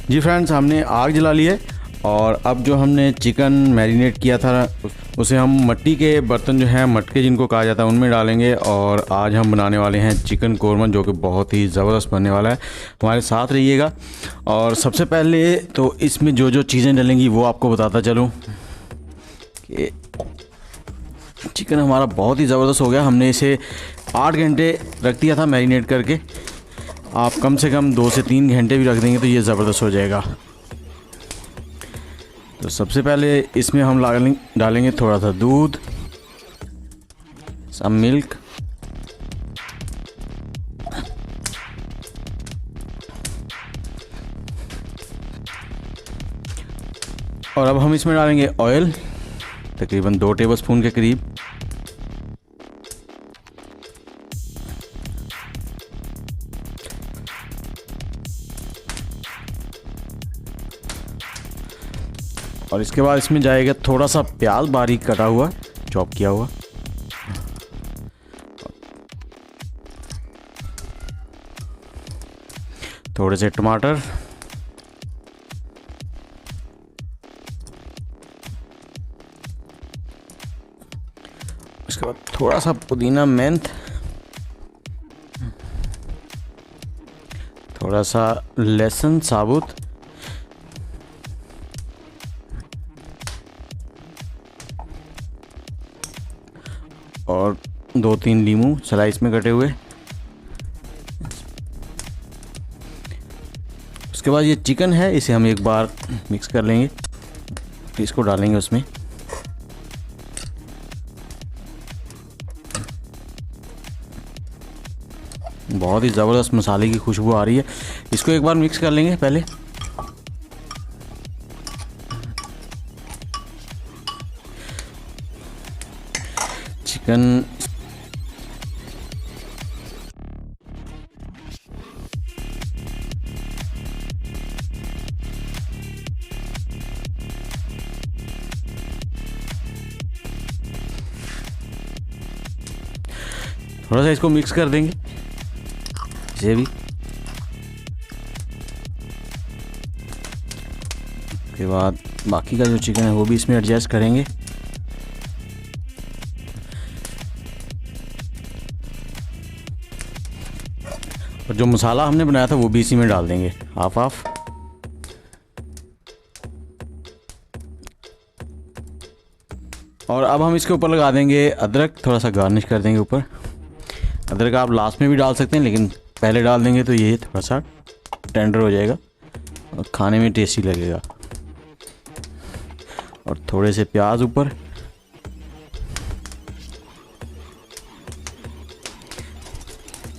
जी friends, हमने आग जला ली है और अब जो हमने चिकन मैरिनेट किया था उसे हम मिट्टी के बर्तन जो हैं, मटके जिनको कहा जाता है, उनमें डालेंगे। और आज हम बनाने वाले हैं चिकन कोरमा, जो कि बहुत ही ज़बरदस्त बनने वाला है। हमारे साथ रहिएगा। और सबसे पहले तो इसमें जो जो चीज़ें डलेंगी वो आपको बताता चलूँ कि चिकन हमारा बहुत ही ज़बरदस्त हो गया। हमने इसे 8 घंटे रख दिया था मैरिनेट करके। आप कम से कम 2 से 3 घंटे भी रख देंगे तो ये ज़बरदस्त हो जाएगा। तो सबसे पहले इसमें हम डालेंगे थोड़ा सा दूध, सम मिल्क, और अब हम इसमें डालेंगे ऑयल, तकरीबन 2 टेबलस्पून के करीब। और इसके बाद इसमें जाएगा थोड़ा सा प्याज बारीक कटा हुआ, चॉप किया हुआ। थोड़े से टमाटर, उसके बाद थोड़ा सा पुदीना मेंथ, थोड़ा सा लहसुन साबुत, और 2-3 नींबू स्लाइस में कटे हुए। उसके बाद ये चिकन है, इसे हम एक बार मिक्स कर लेंगे। इसको डालेंगे उसमें। बहुत ही ज़बरदस्त मसाले की खुशबू आ रही है। इसको एक बार मिक्स कर लेंगे पहले। चिकन थोड़ा सा इसको मिक्स कर देंगे, इसे भी। उसके बाद बाकी का जो चिकन है वो भी इसमें एडजस्ट करेंगे। और जो मसाला हमने बनाया था वो भी इसी में डाल देंगे, हाफ हाफ। और अब हम इसके ऊपर लगा देंगे अदरक, थोड़ा सा गार्निश कर देंगे ऊपर। अदरक आप लास्ट में भी डाल सकते हैं, लेकिन पहले डाल देंगे तो ये थोड़ा सा टेंडर हो जाएगा और खाने में टेस्टी लगेगा। और थोड़े से प्याज ऊपर।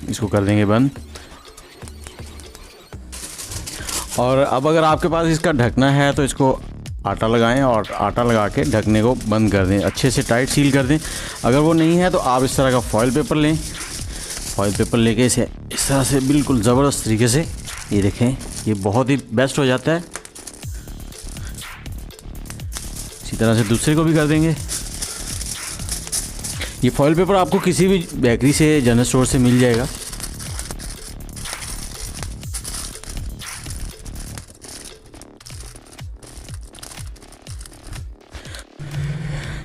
इसको कर देंगे बंद। और अब अगर आपके पास इसका ढकना है तो इसको आटा लगाएं और आटा लगा के ढकने को बंद कर दें, अच्छे से टाइट सील कर दें। अगर वो नहीं है तो आप इस तरह का फॉइल पेपर लें। फॉइल पेपर लेके इसे इस तरह से बिल्कुल ज़बरदस्त तरीके से, ये देखें, ये बहुत ही बेस्ट हो जाता है। इसी तरह से दूसरे को भी कर देंगे। ये फॉइल पेपर आपको किसी भी बेकरी से, जनरल स्टोर से मिल जाएगा।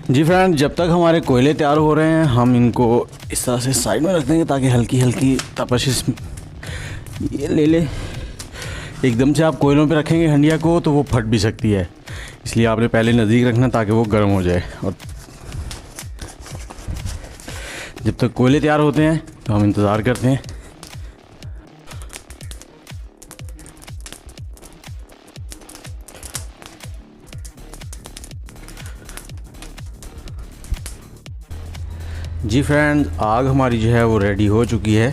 जी फ्रेंड, जब तक हमारे कोयले तैयार हो रहे हैं हम इनको इस तरह से साइड में रख देंगे ताकि हल्की हल्की तपश ये ले। एकदम से आप कोयलों पे रखेंगे हंडिया को तो वो फट भी सकती है, इसलिए आपने पहले नज़दीक रखना ताकि वो गर्म हो जाए। और जब तक कोयले तैयार होते हैं तो हम इंतज़ार करते हैं। जी फ्रेंड्स, आग हमारी जो है वो रेडी हो चुकी है।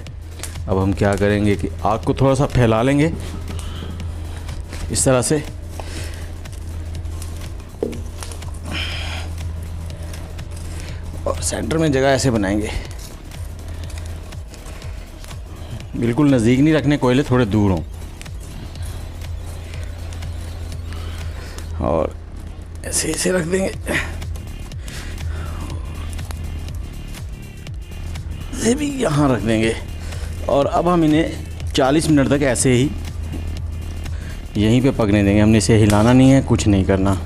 अब हम क्या करेंगे कि आग को थोड़ा सा फैला लेंगे इस तरह से। और सेंटर में जगह ऐसे बनाएंगे, बिल्कुल नज़दीक नहीं रखने कोयले, थोड़े दूर हों। और ऐसे ऐसे रख देंगे, ये भी यहाँ रख देंगे। और अब हम इन्हें 40 मिनट तक ऐसे ही यहीं पे पकने देंगे, हमने इसे हिलाना नहीं है, कुछ नहीं करना।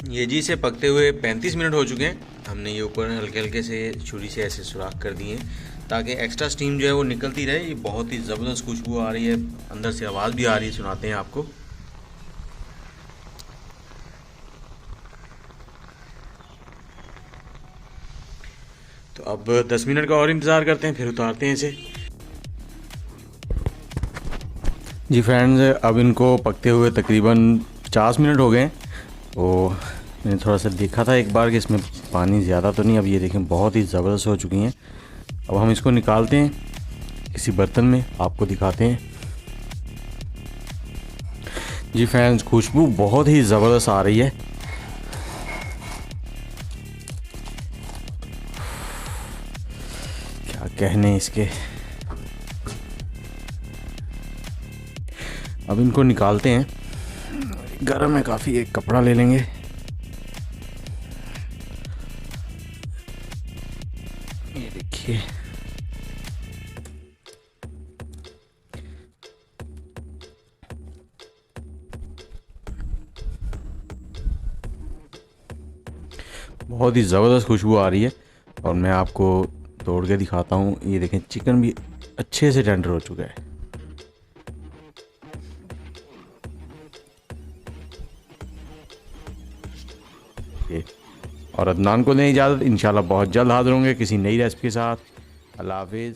ये जी से पकते हुए 35 मिनट हो चुके हैं। हमने ये ऊपर हल्के हल्के से छुरी से ऐसे सुराख कर दिए ताकि एक्स्ट्रा स्टीम जो है वो निकलती रहे। ये बहुत ही ज़बरदस्त खुशबू आ रही है, अंदर से आवाज़ भी आ रही है, सुनाते हैं आपको। तो अब 10 मिनट का और इंतज़ार करते हैं, फिर उतारते हैं इसे। जी फ्रेंड्स, अब इनको पकते हुए तकरीबन 50 मिनट हो गए। तो मैंने थोड़ा सा देखा था एक बार कि इसमें पानी ज़्यादा तो नहीं। अब ये देखें बहुत ही ज़बरदस्त हो चुकी हैं। अब हम इसको निकालते हैं किसी बर्तन में, आपको दिखाते हैं। जी फ्रेंड्स, खुशबू बहुत ही ज़बरदस्त आ रही है। क्या कहने इसके। अब इनको निकालते हैं। गर्म है काफ़ी, एक कपड़ा ले लेंगे। ये देखिए, बहुत ही ज़बरदस्त खुशबू आ रही है। और मैं आपको तोड़ के दिखाता हूँ। ये देखें, चिकन भी अच्छे से टेंडर हो चुका है। और अदनान को दें इजाज़त। इंशाल्लाह बहुत जल्द हाज़िर होंगे किसी नई रेसिपी के साथ। अल्लाह हाफिज़।